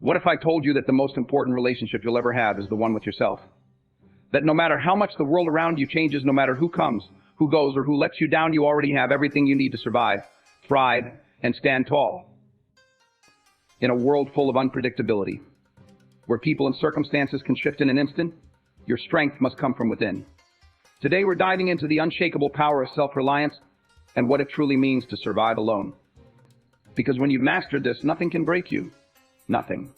What if I told you that the most important relationship you'll ever have is the one with yourself? That no matter how much the world around you changes, no matter who comes, who goes, or who lets you down, you already have everything you need to survive, thrive, and stand tall. In a world full of unpredictability, where people and circumstances can shift in an instant, your strength must come from within. Today we're diving into the unshakable power of self-reliance and what it truly means to survive alone. Because when you've mastered this, nothing can break you. Nothing.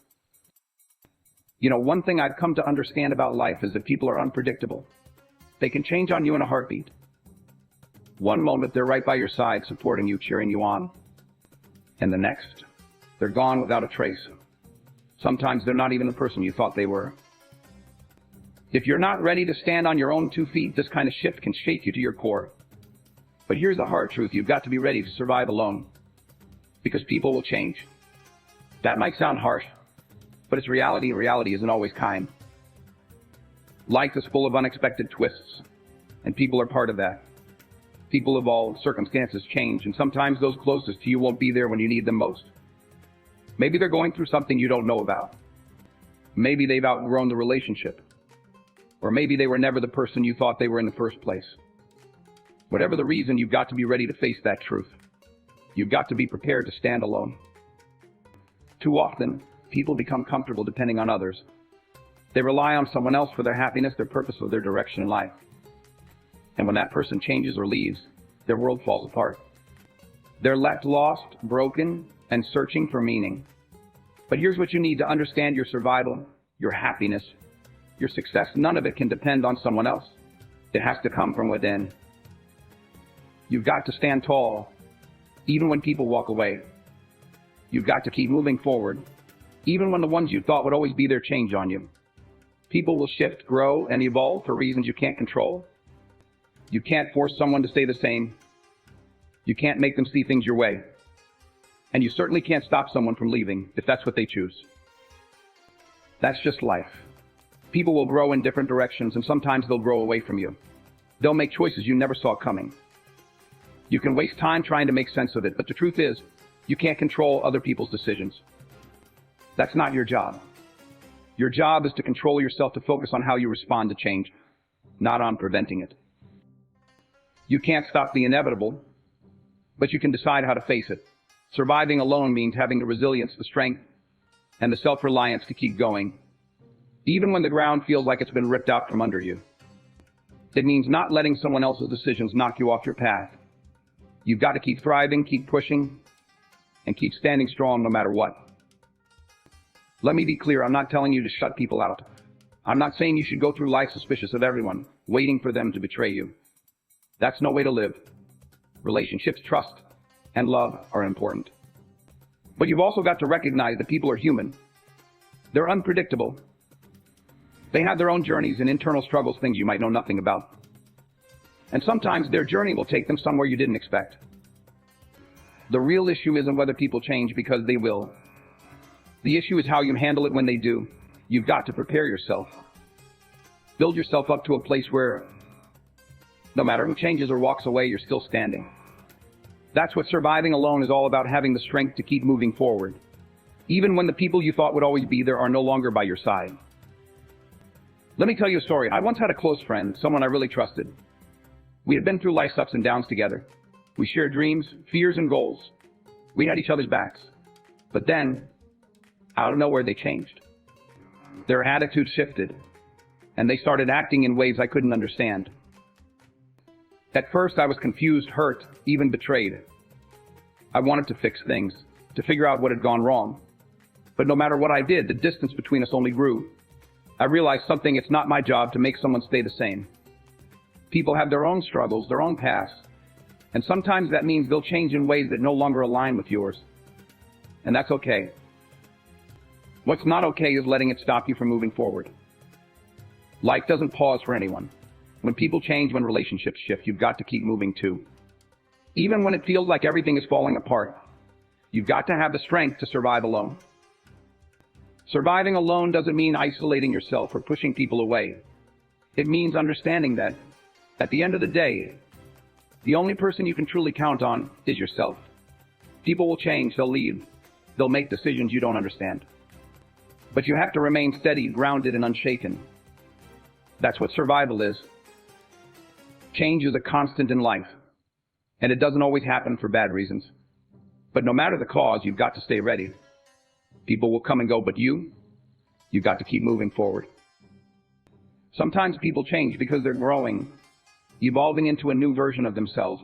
You know, one thing I've come to understand about life is that people are unpredictable. They can change on you in a heartbeat. One moment they're right by your side, supporting you, cheering you on. And the next, they're gone without a trace. Sometimes they're not even the person you thought they were. If you're not ready to stand on your own 2 feet, this kind of shift can shake you to your core. But here's the hard truth: you've got to be ready to survive alone. Because people will change. That might sound harsh, but it's reality, and reality isn't always kind. Life is full of unexpected twists, and people are part of that. People evolve, circumstances change, and sometimes those closest to you won't be there when you need them most. Maybe they're going through something you don't know about. Maybe they've outgrown the relationship. Or maybe they were never the person you thought they were in the first place. Whatever the reason, you've got to be ready to face that truth. You've got to be prepared to stand alone. Too often, people become comfortable depending on others. They rely on someone else for their happiness, their purpose, or their direction in life. And when that person changes or leaves, their world falls apart. They're left lost, broken, and searching for meaning. But here's what you need to understand: your survival, your happiness, your success, none of it can depend on someone else. It has to come from within. You've got to stand tall, even when people walk away. You've got to keep moving forward, even when the ones you thought would always be there change on you. People will shift, grow, and evolve for reasons you can't control. You can't force someone to stay the same. You can't make them see things your way. And you certainly can't stop someone from leaving if that's what they choose. That's just life. People will grow in different directions, and sometimes they'll grow away from you. They'll make choices you never saw coming. You can waste time trying to make sense of it, but the truth is, you can't control other people's decisions. That's not your job. Your job is to control yourself, to focus on how you respond to change, not on preventing it. You can't stop the inevitable, but you can decide how to face it. Surviving alone means having the resilience, the strength, and the self-reliance to keep going, even when the ground feels like it's been ripped out from under you. It means not letting someone else's decisions knock you off your path. You've got to keep thriving, keep pushing, and keep standing strong no matter what. Let me be clear, I'm not telling you to shut people out. I'm not saying you should go through life suspicious of everyone, waiting for them to betray you. That's no way to live. Relationships, trust, and love are important. But you've also got to recognize that people are human. They're unpredictable. They have their own journeys and internal struggles, things you might know nothing about. And sometimes their journey will take them somewhere you didn't expect. The real issue isn't whether people change, because they will. The issue is how you handle it when they do. You've got to prepare yourself. Build yourself up to a place where, no matter who changes or walks away, you're still standing. That's what surviving alone is all about: having the strength to keep moving forward, even when the people you thought would always be there are no longer by your side. Let me tell you a story. I once had a close friend, someone I really trusted. We had been through life's ups and downs together. We shared dreams, fears, and goals. We had each other's backs. But then, out of nowhere, they changed. Their attitude shifted, and they started acting in ways I couldn't understand. At first, I was confused, hurt, even betrayed. I wanted to fix things, to figure out what had gone wrong. But no matter what I did, the distance between us only grew. I realized something: it's not my job to make someone stay the same. People have their own struggles, their own paths, and sometimes that means they'll change in ways that no longer align with yours. And that's okay. What's not okay is letting it stop you from moving forward. Life doesn't pause for anyone. When people change, when relationships shift, you've got to keep moving too. Even when it feels like everything is falling apart, you've got to have the strength to survive alone. Surviving alone doesn't mean isolating yourself or pushing people away. It means understanding that, at the end of the day, the only person you can truly count on is yourself. People will change, they'll leave, they'll make decisions you don't understand. But you have to remain steady, grounded, and unshaken. That's what survival is. Change is a constant in life, and it doesn't always happen for bad reasons. But no matter the cause, you've got to stay ready. People will come and go, but you've got to keep moving forward. Sometimes people change because they're growing, evolving into a new version of themselves.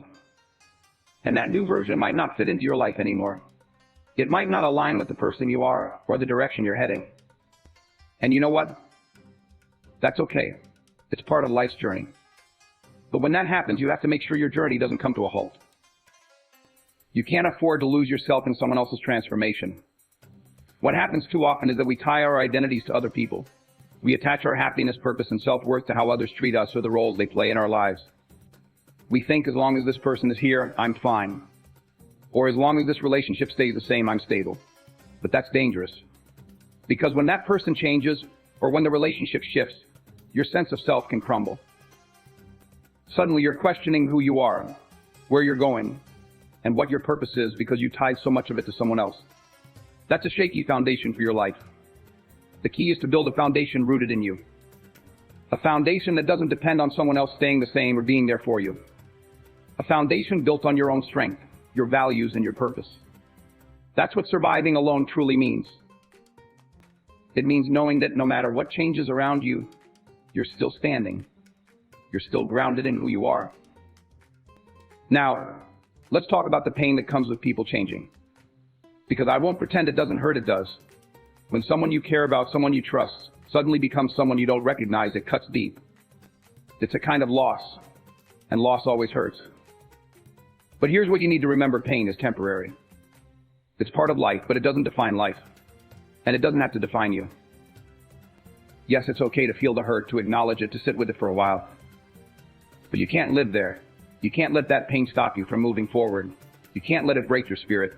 And that new version might not fit into your life anymore. It might not align with the person you are or the direction you're heading. And you know what? That's okay. It's part of life's journey. But when that happens, you have to make sure your journey doesn't come to a halt. You can't afford to lose yourself in someone else's transformation. What happens too often is that we tie our identities to other people. We attach our happiness, purpose, and self-worth to how others treat us or the roles they play in our lives. We think as long as this person is here, I'm fine. Or as long as this relationship stays the same, I'm stable. But that's dangerous. Because when that person changes, or when the relationship shifts, your sense of self can crumble. Suddenly you're questioning who you are, where you're going, and what your purpose is because you tied so much of it to someone else. That's a shaky foundation for your life. The key is to build a foundation rooted in you. A foundation that doesn't depend on someone else staying the same or being there for you. A foundation built on your own strength, your values, and your purpose. That's what surviving alone truly means. It means knowing that no matter what changes around you, you're still standing. You're still grounded in who you are. Now, let's talk about the pain that comes with people changing. Because I won't pretend it doesn't hurt, it does. When someone you care about, someone you trust, suddenly becomes someone you don't recognize, it cuts deep. It's a kind of loss, and loss always hurts. But here's what you need to remember: pain is temporary. It's part of life, but it doesn't define life. And it doesn't have to define you. Yes, it's okay to feel the hurt, to acknowledge it, to sit with it for a while. But you can't live there. You can't let that pain stop you from moving forward. You can't let it break your spirit.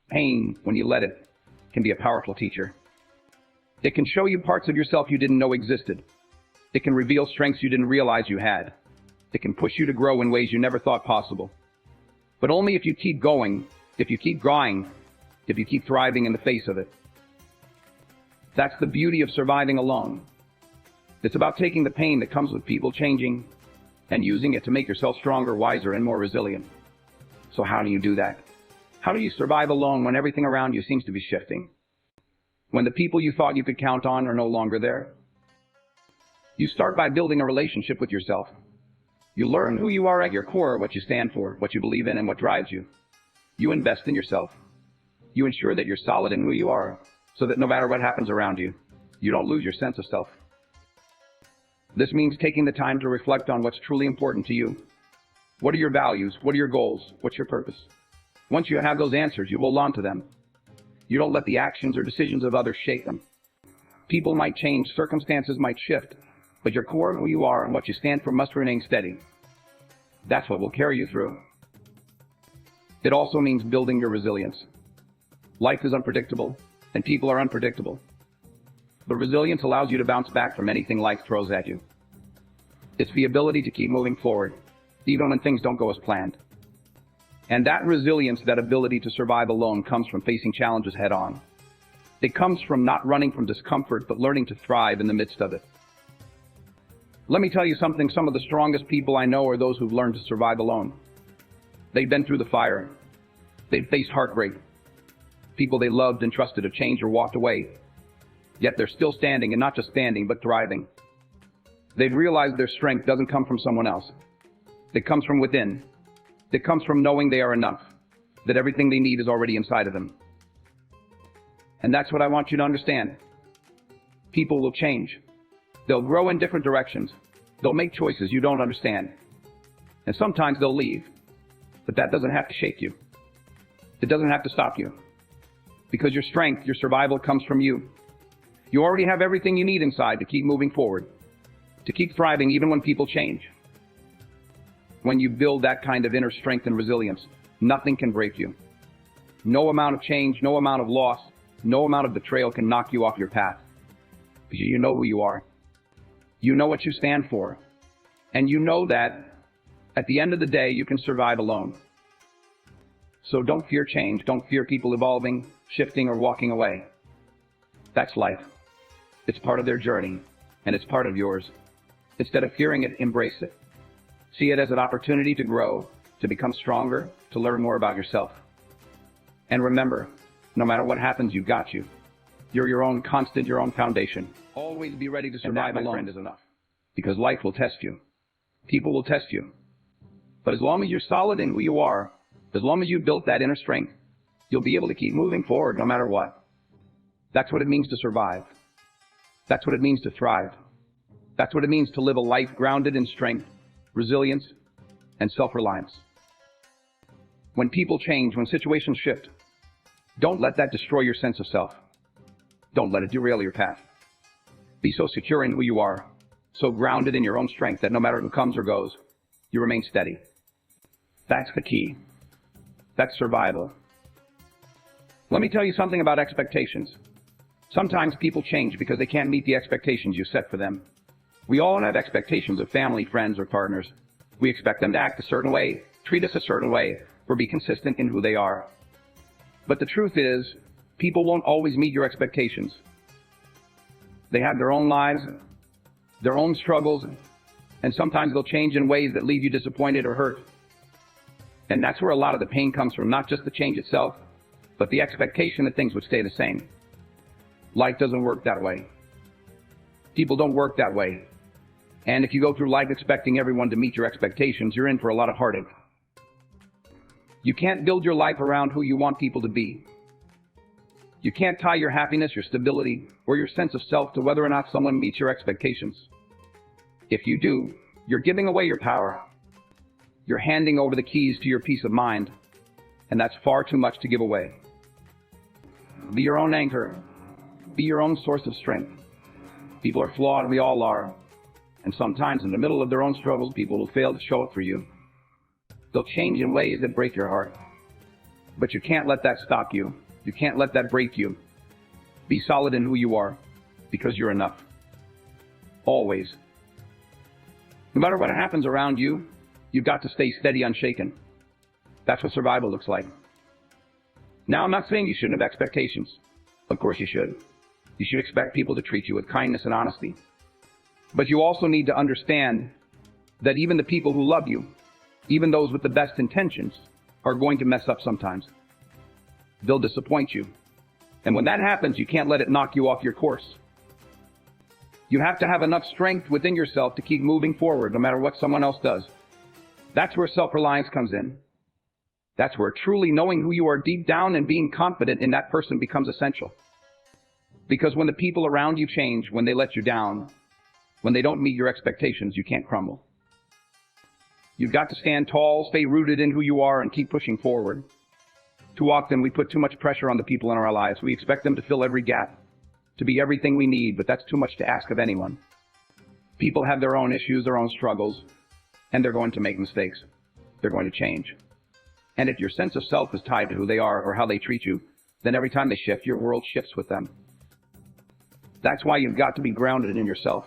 Pain, when you let it, can be a powerful teacher. It can show you parts of yourself you didn't know existed. It can reveal strengths you didn't realize you had. It can push you to grow in ways you never thought possible. But only if you keep going, if you keep growing, if you keep thriving in the face of it. That's the beauty of surviving alone. It's about taking the pain that comes with people changing and using it to make yourself stronger, wiser, and more resilient. So how do you do that? How do you survive alone when everything around you seems to be shifting? When the people you thought you could count on are no longer there? You start by building a relationship with yourself. You learn who you are at your core, what you stand for, what you believe in, and what drives you. You invest in yourself. You ensure that you're solid in who you are, so that no matter what happens around you, you don't lose your sense of self. This means taking the time to reflect on what's truly important to you. What are your values? What are your goals? What's your purpose? Once you have those answers, you hold on to them. You don't let the actions or decisions of others shake them. People might change, circumstances might shift, but your core, who you are and what you stand for, must remain steady. That's what will carry you through. It also means building your resilience. Life is unpredictable, and people are unpredictable. But resilience allows you to bounce back from anything life throws at you. It's the ability to keep moving forward, even when things don't go as planned. And that resilience, that ability to survive alone, comes from facing challenges head on. It comes from not running from discomfort, but learning to thrive in the midst of it. Let me tell you something, some of the strongest people I know are those who've learned to survive alone. They've been through the fire. They've faced heartbreak. People they loved and trusted have changed or walked away. Yet they're still standing, and not just standing, but thriving. They've realized their strength doesn't come from someone else. It comes from within. It comes from knowing they are enough, that everything they need is already inside of them. And that's what I want you to understand. People will change. They'll grow in different directions. They'll make choices you don't understand. And sometimes they'll leave. But that doesn't have to shake you. It doesn't have to stop you. Because your strength, your survival comes from you. You already have everything you need inside to keep moving forward, to keep thriving even when people change. When you build that kind of inner strength and resilience, nothing can break you. No amount of change, no amount of loss, no amount of betrayal can knock you off your path. Because you know who you are. You know what you stand for. And you know that at the end of the day, you can survive alone. So don't fear change. Don't fear people evolving, shifting, or walking away. That's life. It's part of their journey, and it's part of yours. Instead of fearing it, embrace it. See it as an opportunity to grow, to become stronger, to learn more about yourself. And remember, no matter what happens, you've got you. You're your own constant, your own foundation. Always be ready to survive alone. Friend, is enough. Because life will test you. People will test you. But as long as you're solid in who you are, as long as you've built that inner strength, you'll be able to keep moving forward no matter what. That's what it means to survive. That's what it means to thrive. That's what it means to live a life grounded in strength, resilience, and self-reliance. When people change, when situations shift, don't let that destroy your sense of self. Don't let it derail your path. Be so secure in who you are, so grounded in your own strength that no matter who comes or goes, you remain steady. That's the key. That's survival. Let me tell you something about expectations. Sometimes people change because they can't meet the expectations you set for them. We all have expectations of family, friends, or partners. We expect them to act a certain way, treat us a certain way, or be consistent in who they are. But the truth is, people won't always meet your expectations. They have their own lives, their own struggles, and sometimes they'll change in ways that leave you disappointed or hurt. And that's where a lot of the pain comes from, not just the change itself, but the expectation that things would stay the same. Life doesn't work that way. People don't work that way. And if you go through life expecting everyone to meet your expectations, you're in for a lot of heartache. You can't build your life around who you want people to be. You can't tie your happiness, your stability, or your sense of self to whether or not someone meets your expectations. If you do, you're giving away your power. You're handing over the keys to your peace of mind, and that's far too much to give away. Be your own anchor. Be your own source of strength. People are flawed, we all are. And sometimes in the middle of their own struggles, people will fail to show it for you. They'll change in ways that break your heart. But you can't let that stop you. You can't let that break you. Be solid in who you are, because you're enough. Always. No matter what happens around you, you've got to stay steady, unshaken. That's what survival looks like. Now, I'm not saying you shouldn't have expectations. Of course you should. You should expect people to treat you with kindness and honesty. But you also need to understand that even the people who love you, even those with the best intentions, are going to mess up sometimes. They'll disappoint you. And when that happens, you can't let it knock you off your course. You have to have enough strength within yourself to keep moving forward no matter what someone else does. That's where self-reliance comes in. That's where truly knowing who you are deep down and being confident in that person becomes essential. Because when the people around you change, when they let you down, when they don't meet your expectations, you can't crumble. You've got to stand tall, stay rooted in who you are, and keep pushing forward. Too often we put too much pressure on the people in our lives. We expect them to fill every gap, to be everything we need, but that's too much to ask of anyone. People have their own issues, their own struggles, and they're going to make mistakes. They're going to change. And if your sense of self is tied to who they are or how they treat you, then every time they shift, your world shifts with them. That's why you've got to be grounded in yourself.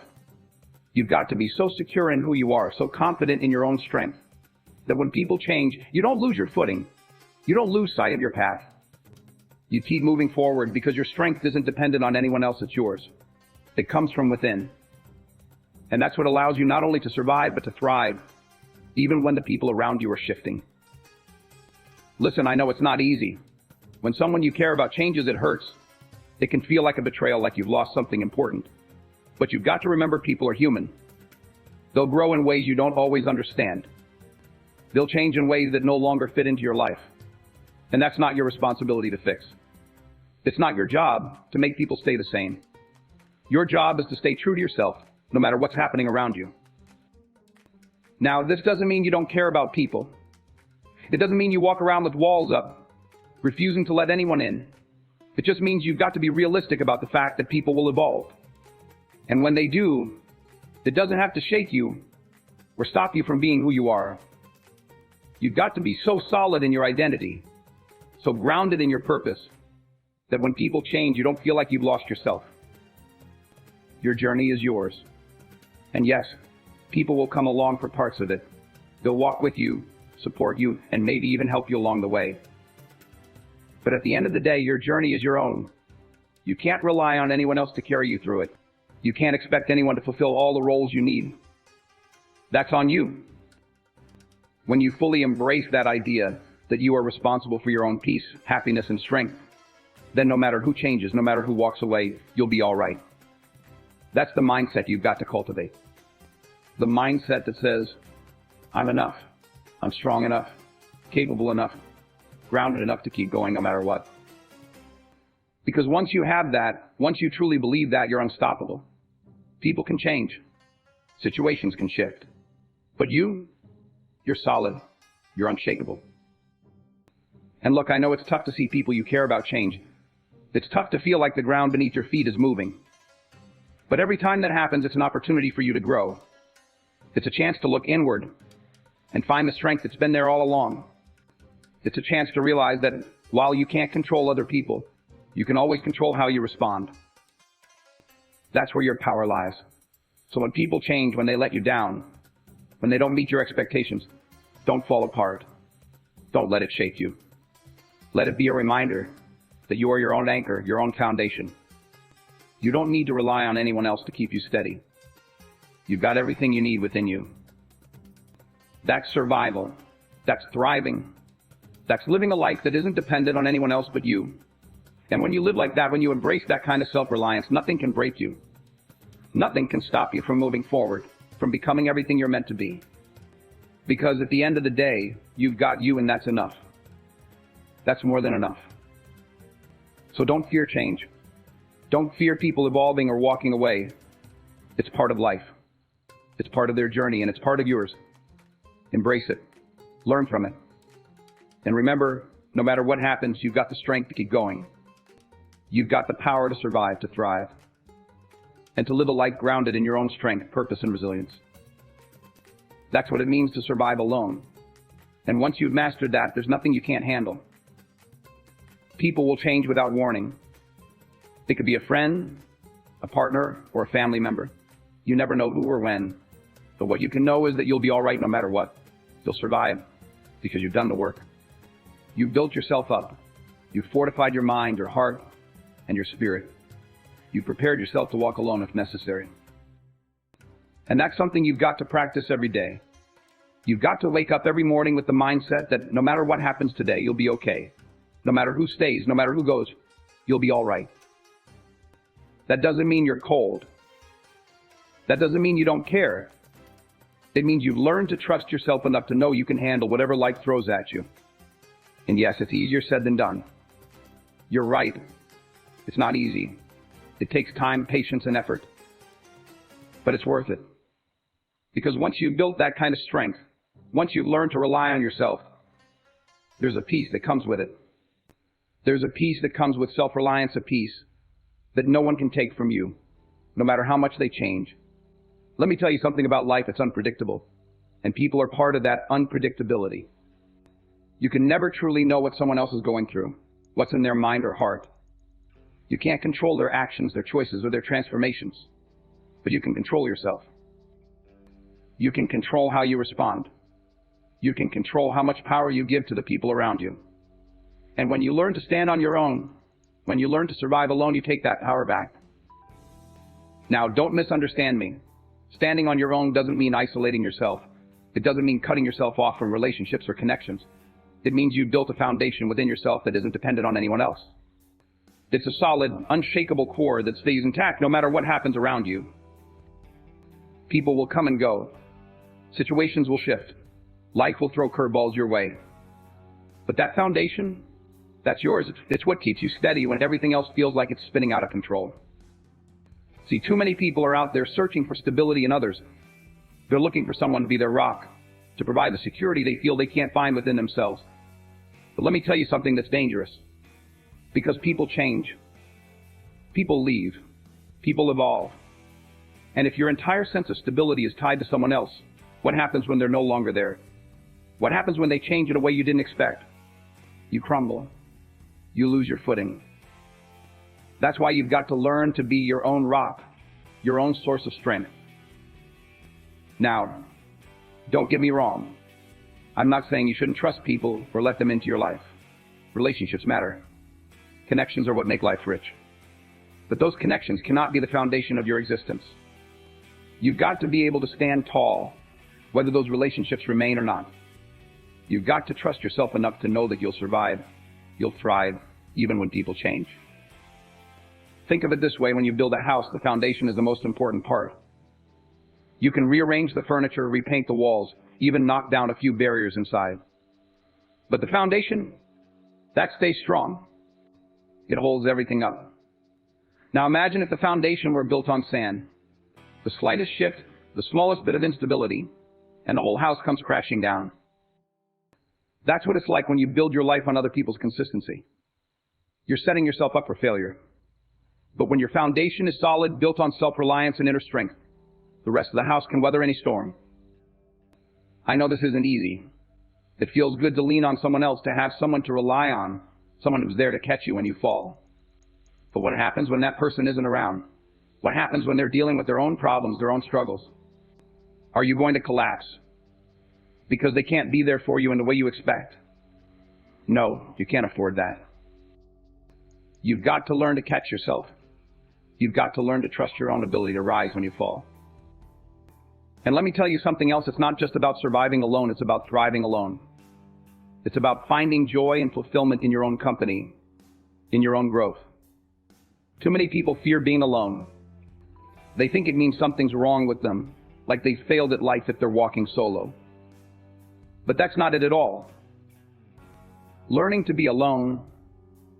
You've got to be so secure in who you are, so confident in your own strength, that when people change, you don't lose your footing. You don't lose sight of your path. You keep moving forward because your strength isn't dependent on anyone else, it's yours. It comes from within. And that's what allows you not only to survive, but to thrive, even when the people around you are shifting. Listen, I know it's not easy. When someone you care about changes, it hurts. It can feel like a betrayal, like you've lost something important. But you've got to remember people are human. They'll grow in ways you don't always understand. They'll change in ways that no longer fit into your life. And that's not your responsibility to fix. It's not your job to make people stay the same. Your job is to stay true to yourself, no matter what's happening around you. Now, this doesn't mean you don't care about people. It doesn't mean you walk around with walls up, refusing to let anyone in. It just means you've got to be realistic about the fact that people will evolve. And when they do, it doesn't have to shake you or stop you from being who you are. You've got to be so solid in your identity, so grounded in your purpose, that when people change, you don't feel like you've lost yourself. Your journey is yours. And yes, people will come along for parts of it. They'll walk with you, support you, and maybe even help you along the way. But at the end of the day, your journey is your own. You can't rely on anyone else to carry you through it. You can't expect anyone to fulfill all the roles you need. That's on you. When you fully embrace that idea that you are responsible for your own peace, happiness, and strength, then no matter who changes, no matter who walks away, you'll be all right. That's the mindset you've got to cultivate. The mindset that says, I'm enough. I'm strong enough, capable enough, grounded enough to keep going no matter what. Because once you have that, once you truly believe that, you're unstoppable. People can change. Situations can shift. But you're solid. You're unshakable. And look, I know it's tough to see people you care about change. It's tough to feel like the ground beneath your feet is moving. But every time that happens, it's an opportunity for you to grow. It's a chance to look inward and find the strength that's been there all along. It's a chance to realize that while you can't control other people, you can always control how you respond. That's where your power lies. So when people change, when they let you down, when they don't meet your expectations, don't fall apart. Don't let it shake you. Let it be a reminder that you are your own anchor, your own foundation. You don't need to rely on anyone else to keep you steady. You've got everything you need within you. That's survival. That's thriving. That's living a life that isn't dependent on anyone else but you. And when you live like that, when you embrace that kind of self-reliance, nothing can break you. Nothing can stop you from moving forward, from becoming everything you're meant to be. Because at the end of the day, you've got you, and that's enough. That's more than enough. So don't fear change. Don't fear people evolving or walking away. It's part of life. It's part of their journey, and it's part of yours. Embrace it. Learn from it. And remember, no matter what happens, you've got the strength to keep going. You've got the power to survive, to thrive, and to live a life grounded in your own strength, purpose, and resilience. That's what it means to survive alone. And once you've mastered that, there's nothing you can't handle. People will change without warning. It could be a friend, a partner, or a family member. You never know who or when. But what you can know is that you'll be all right no matter what. You'll survive because you've done the work. You've built yourself up. You've fortified your mind, your heart, and your spirit. You've prepared yourself to walk alone if necessary. And that's something you've got to practice every day. You've got to wake up every morning with the mindset that no matter what happens today, you'll be okay. No matter who stays, no matter who goes, you'll be all right. That doesn't mean you're cold. That doesn't mean you don't care. It means you've learned to trust yourself enough to know you can handle whatever life throws at you. And yes, it's easier said than done. You're right. It's not easy. It takes time, patience, and effort. But it's worth it. Because once you've built that kind of strength, once you've learned to rely on yourself, there's a peace that comes with it. There's a peace that comes with self-reliance, a peace that no one can take from you, no matter how much they change. Let me tell you something about life that's unpredictable, and people are part of that unpredictability. You can never truly know what someone else is going through, what's in their mind or heart. You can't control their actions, their choices, or their transformations, but you can control yourself. You can control how you respond. You can control how much power you give to the people around you. And when you learn to stand on your own, when you learn to survive alone, you take that power back. Now, don't misunderstand me. Standing on your own doesn't mean isolating yourself. It doesn't mean cutting yourself off from relationships or connections. It means you've built a foundation within yourself that isn't dependent on anyone else. It's a solid, unshakable core that stays intact no matter what happens around you. People will come and go. Situations will shift. Life will throw curveballs your way. But that foundation, that's yours. It's what keeps you steady when everything else feels like it's spinning out of control. See, too many people are out there searching for stability in others. They're looking for someone to be their rock, to provide the security they feel they can't find within themselves. But let me tell you something that's dangerous. Because people change. People leave. People evolve. And if your entire sense of stability is tied to someone else, what happens when they're no longer there? What happens when they change in a way you didn't expect? You crumble. You lose your footing. That's why you've got to learn to be your own rock, your own source of strength. Now, don't get me wrong. I'm not saying you shouldn't trust people or let them into your life. Relationships matter. Connections are what make life rich. But those connections cannot be the foundation of your existence. You've got to be able to stand tall, whether those relationships remain or not. You've got to trust yourself enough to know that you'll survive, you'll thrive, even when people change. Think of it this way: when you build a house, the foundation is the most important part. You can rearrange the furniture, repaint the walls, even knock down a few barriers inside. But the foundation, that stays strong. It holds everything up. Now imagine if the foundation were built on sand. The slightest shift, the smallest bit of instability, and the whole house comes crashing down. That's what it's like when you build your life on other people's consistency. You're setting yourself up for failure. But when your foundation is solid, built on self-reliance and inner strength, the rest of the house can weather any storm. I know this isn't easy. It feels good to lean on someone else, to have someone to rely on, someone who's there to catch you when you fall. But what happens when that person isn't around? What happens when they're dealing with their own problems, their own struggles? Are you going to collapse because they can't be there for you in the way you expect? No, you can't afford that. You've got to learn to catch yourself. You've got to learn to trust your own ability to rise when you fall. And let me tell you something else. It's not just about surviving alone. It's about thriving alone. It's about finding joy and fulfillment in your own company, in your own growth. Too many people fear being alone. They think it means something's wrong with them, like they failed at life if they're walking solo. But that's not it at all. Learning to be alone,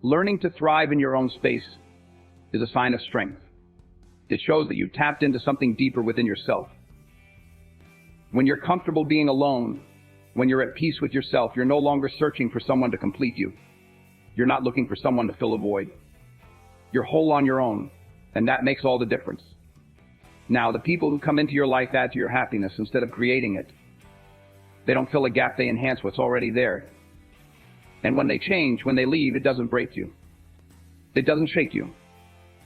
learning to thrive in your own space, is a sign of strength. It shows that you've tapped into something deeper within yourself. When you're comfortable being alone, when you're at peace with yourself, you're no longer searching for someone to complete you. You're not looking for someone to fill a void. You're whole on your own, and that makes all the difference. Now, the people who come into your life add to your happiness instead of creating it. They don't fill a gap, they enhance what's already there. And when they change, when they leave, it doesn't break you. It doesn't shake you,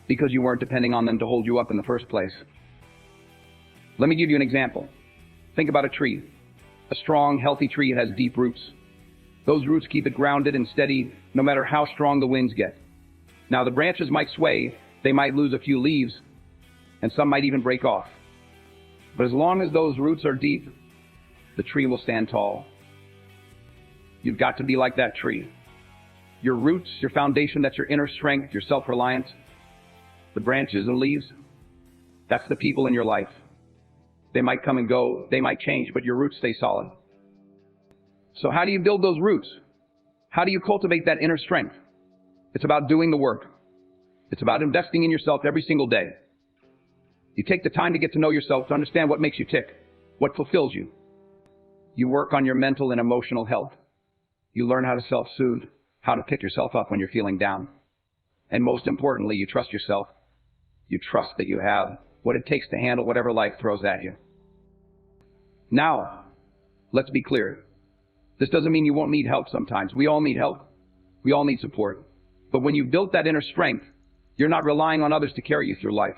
because you weren't depending on them to hold you up in the first place. Let me give you an example. Think about a tree. A strong, healthy tree has deep roots. Those roots keep it grounded and steady no matter how strong the winds get. Now, the branches might sway, they might lose a few leaves, and some might even break off. But as long as those roots are deep, the tree will stand tall. You've got to be like that tree. Your roots, your foundation, that's your inner strength, your self-reliance. The branches and leaves, that's the people in your life. They might come and go, they might change, but your roots stay solid. So how do you build those roots? How do you cultivate that inner strength? It's about doing the work. It's about investing in yourself every single day. You take the time to get to know yourself, to understand what makes you tick, what fulfills you. You work on your mental and emotional health. You learn how to self-soothe, how to pick yourself up when you're feeling down. And most importantly, you trust yourself. You trust that you have what it takes to handle whatever life throws at you. Now, let's be clear. This doesn't mean you won't need help sometimes. We all need help. We all need support. But when you've built that inner strength, you're not relying on others to carry you through life.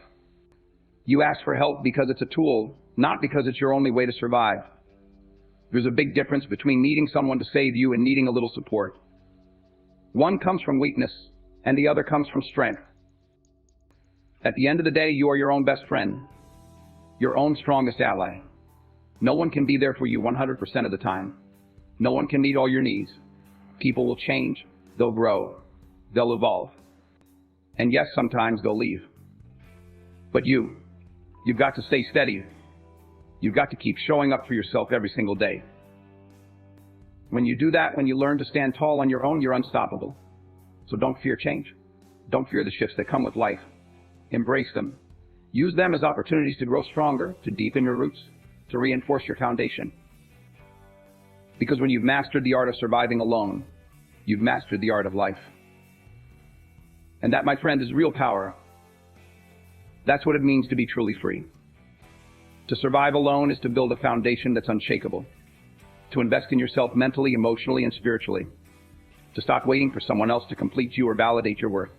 You ask for help because it's a tool, not because it's your only way to survive. There's a big difference between needing someone to save you and needing a little support. One comes from weakness, and the other comes from strength. At the end of the day, you are your own best friend, your own strongest ally. No one can be there for you 100% of the time. No one can meet all your needs. People will change, they'll grow, they'll evolve. And yes, sometimes they'll leave. But you've got to stay steady. You've got to keep showing up for yourself every single day. When you do that, when you learn to stand tall on your own, you're unstoppable. So don't fear change. Don't fear the shifts that come with life. Embrace them. Use them as opportunities to grow stronger, to deepen your roots, to reinforce your foundation. Because when you've mastered the art of surviving alone, you've mastered the art of life. And that, my friend, is real power. That's what it means to be truly free. To survive alone is to build a foundation that's unshakable. To invest in yourself mentally, emotionally, and spiritually. To stop waiting for someone else to complete you or validate your worth.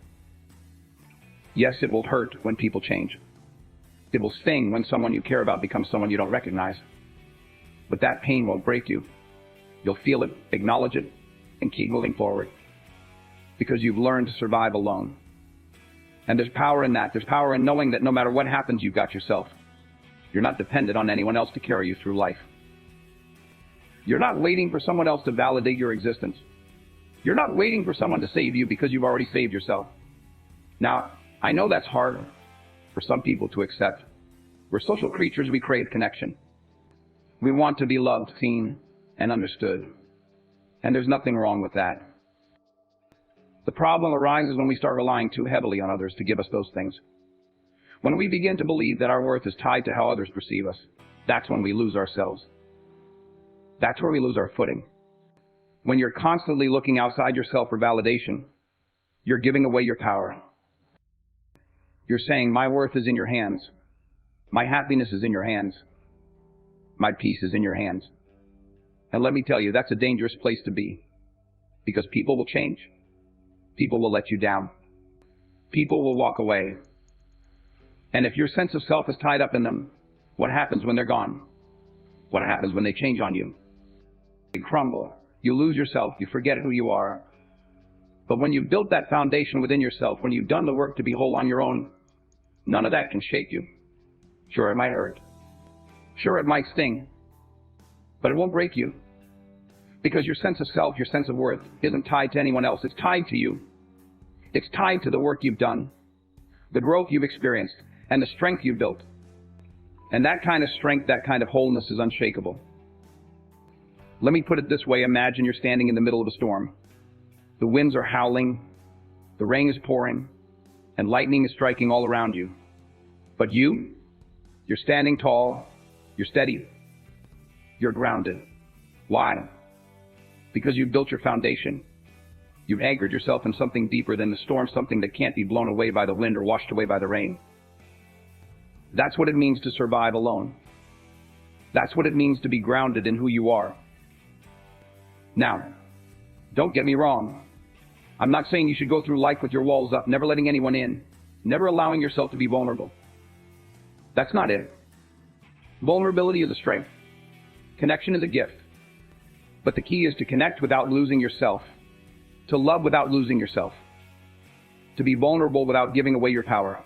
Yes, it will hurt when people change. It will sting when someone you care about becomes someone you don't recognize. But that pain won't break you. You'll feel it, acknowledge it, and keep moving forward. Because you've learned to survive alone. And there's power in that. There's power in knowing that no matter what happens, you've got yourself. You're not dependent on anyone else to carry you through life. You're not waiting for someone else to validate your existence. You're not waiting for someone to save you because you've already saved yourself. Now, I know that's hard for some people to accept. We're social creatures, we crave connection. We want to be loved, seen, and understood. And there's nothing wrong with that. The problem arises when we start relying too heavily on others to give us those things. When we begin to believe that our worth is tied to how others perceive us, that's when we lose ourselves. That's where we lose our footing. When you're constantly looking outside yourself for validation, you're giving away your power. You're saying, my worth is in your hands. My happiness is in your hands. My peace is in your hands. And let me tell you, that's a dangerous place to be. Because people will change. People will let you down. People will walk away. And if your sense of self is tied up in them, what happens when they're gone? What happens when they change on you? You crumble. You lose yourself. You forget who you are. But when you've built that foundation within yourself, when you've done the work to be whole on your own, none of that can shake you. Sure, it might hurt. Sure, it might sting. But it won't break you. Because your sense of self, your sense of worth, isn't tied to anyone else. It's tied to you. It's tied to the work you've done, the growth you've experienced, and the strength you've built. And that kind of strength, that kind of wholeness is unshakable. Let me put it this way. Imagine you're standing in the middle of a storm. The winds are howling, the rain is pouring, and lightning is striking all around you. But you're standing tall, you're steady, you're grounded. Why? Because you've built your foundation. You've anchored yourself in something deeper than the storm, something that can't be blown away by the wind or washed away by the rain. That's what it means to survive alone. That's what it means to be grounded in who you are. Now, don't get me wrong. I'm not saying you should go through life with your walls up, never letting anyone in, never allowing yourself to be vulnerable. That's not it. Vulnerability is a strength. Connection is a gift. But the key is to connect without losing yourself, to love without losing yourself, to be vulnerable without giving away your power.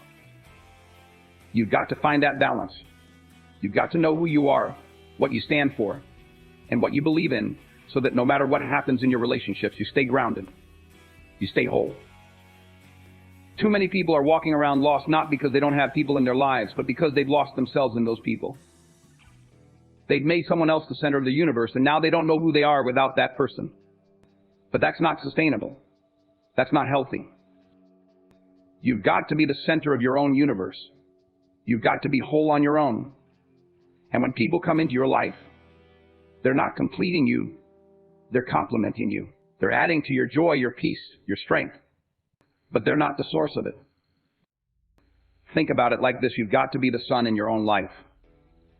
You've got to find that balance. You've got to know who you are, what you stand for, and what you believe in, so that no matter what happens in your relationships, you stay grounded. You stay whole. Too many people are walking around lost, not because they don't have people in their lives, but because they've lost themselves in those people. They've made someone else the center of the universe, and now they don't know who they are without that person. But that's not sustainable. That's not healthy. You've got to be the center of your own universe. You've got to be whole on your own. And when people come into your life, they're not completing you. They're complementing you. They're adding to your joy, your peace, your strength. But they're not the source of it. Think about it like this. You've got to be the sun in your own life.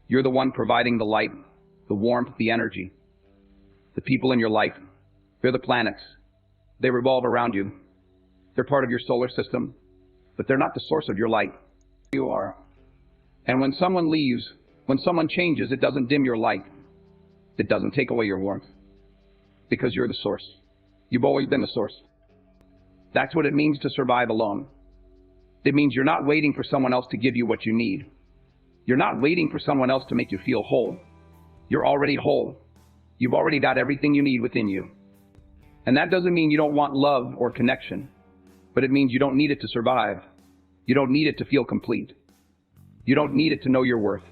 You're the one providing the light, the warmth, the energy. The people in your life, they're the planets. They revolve around you. They're part of your solar system, but they're not the source of your light. You are. And when someone leaves, when someone changes, it doesn't dim your light. It doesn't take away your warmth. Because you're the source. You've always been the source. That's what it means to survive alone. It means you're not waiting for someone else to give you what you need. You're not waiting for someone else to make you feel whole. You're already whole. You've already got everything you need within you. And that doesn't mean you don't want love or connection, but it means you don't need it to survive. You don't need it to feel complete. You don't need it to know your worth.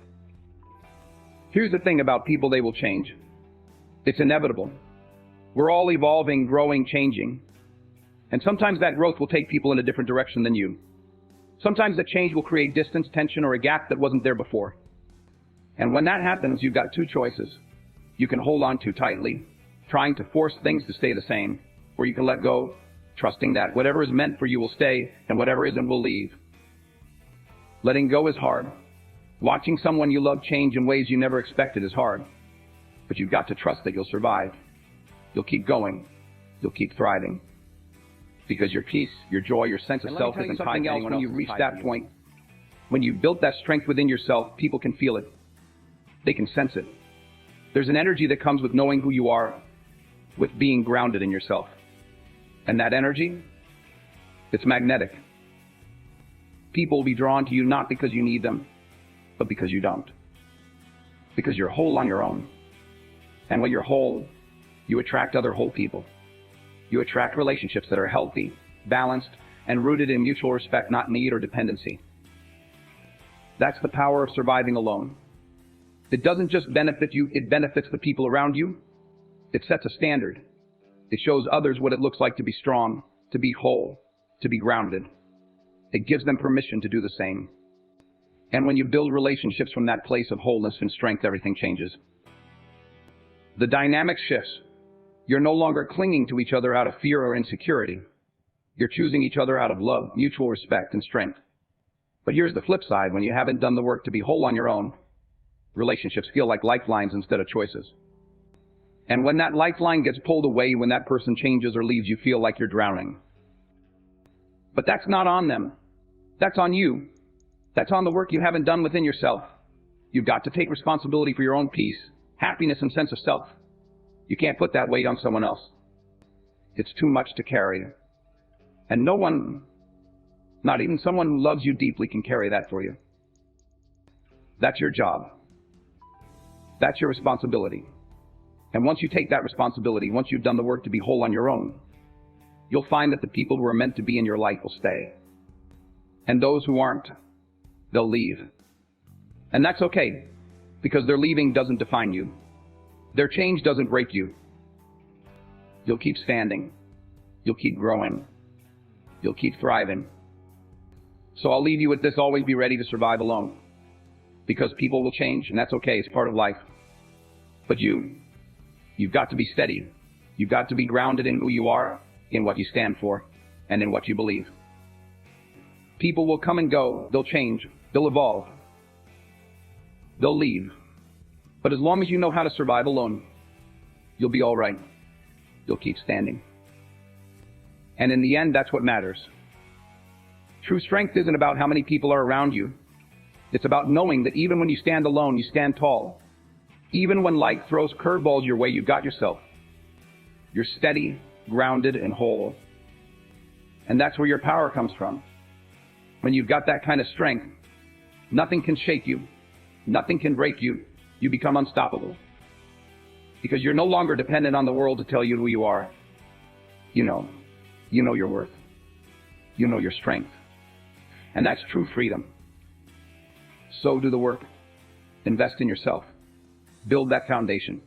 Here's the thing about people: they will change. It's inevitable. We're all evolving, growing, changing. And sometimes that growth will take people in a different direction than you. Sometimes that change will create distance, tension, or a gap that wasn't there before. And when that happens, you've got two choices. You can hold on too tightly, trying to force things to stay the same, or you can let go, trusting that whatever is meant for you will stay, and whatever isn't will leave. Letting go is hard. Watching someone you love change in ways you never expected is hard. But you've got to trust that you'll survive. You'll keep going. You'll keep thriving. Because your peace, your joy, your sense of self isn't tied to anyone else. When you reach that point, when you've built that strength within yourself, people can feel it. They can sense it. There's an energy that comes with knowing who you are, with being grounded in yourself. And that energy, it's magnetic. People will be drawn to you not because you need them, but because you don't. Because you're whole on your own. And when you're whole, you attract other whole people. You attract relationships that are healthy, balanced, and rooted in mutual respect, not need or dependency. That's the power of surviving alone. It doesn't just benefit you, it benefits the people around you. It sets a standard. It shows others what it looks like to be strong, to be whole, to be grounded. It gives them permission to do the same. And when you build relationships from that place of wholeness and strength, everything changes. The dynamic shifts. You're no longer clinging to each other out of fear or insecurity. You're choosing each other out of love, mutual respect, and strength. But here's the flip side. When you haven't done the work to be whole on your own, relationships feel like lifelines instead of choices. And when that lifeline gets pulled away, when that person changes or leaves, you feel like you're drowning. But that's not on them. That's on you. That's on the work you haven't done within yourself. You've got to take responsibility for your own peace, happiness, and sense of self. You can't put that weight on someone else. It's too much to carry. And no one, not even someone who loves you deeply, can carry that for you. That's your job. That's your responsibility. And once you take that responsibility, once you've done the work to be whole on your own, you'll find that the people who are meant to be in your life will stay. And those who aren't, they'll leave. And that's okay, because their leaving doesn't define you. Their change doesn't break you. You'll keep standing. You'll keep growing. You'll keep thriving. So I'll leave you with this: always be ready to survive alone. Because people will change, and that's okay, it's part of life. But you've got to be steady. You've got to be grounded in who you are, in what you stand for, and in what you believe. People will come and go, they'll change, they'll evolve, they'll leave. But as long as you know how to survive alone, you'll be all right. You'll keep standing. And in the end, that's what matters. True strength isn't about how many people are around you. It's about knowing that even when you stand alone, you stand tall. Even when life throws curveballs your way, you've got yourself. You're steady, grounded, and whole. And that's where your power comes from. When you've got that kind of strength, nothing can shake you. Nothing can break you. You become unstoppable. Because you're no longer dependent on the world to tell you who you are. You know your worth. You know your strength. And that's true freedom. So do the work. Invest in yourself. Build that foundation.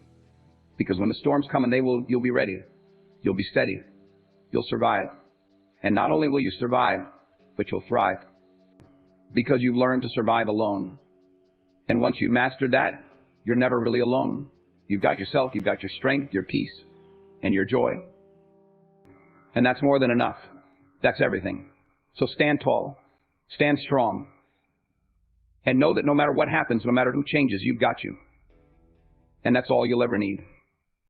Because when the storms come, and you'll be ready. You'll be steady. You'll survive. And not only will you survive, but you'll thrive. Because you've learned to survive alone. And once you've mastered that, you're never really alone. You've got yourself, you've got your strength, your peace, and your joy. And that's more than enough. That's everything. So stand tall. Stand strong. And know that no matter what happens, no matter who changes, you've got you. And that's all you'll ever need.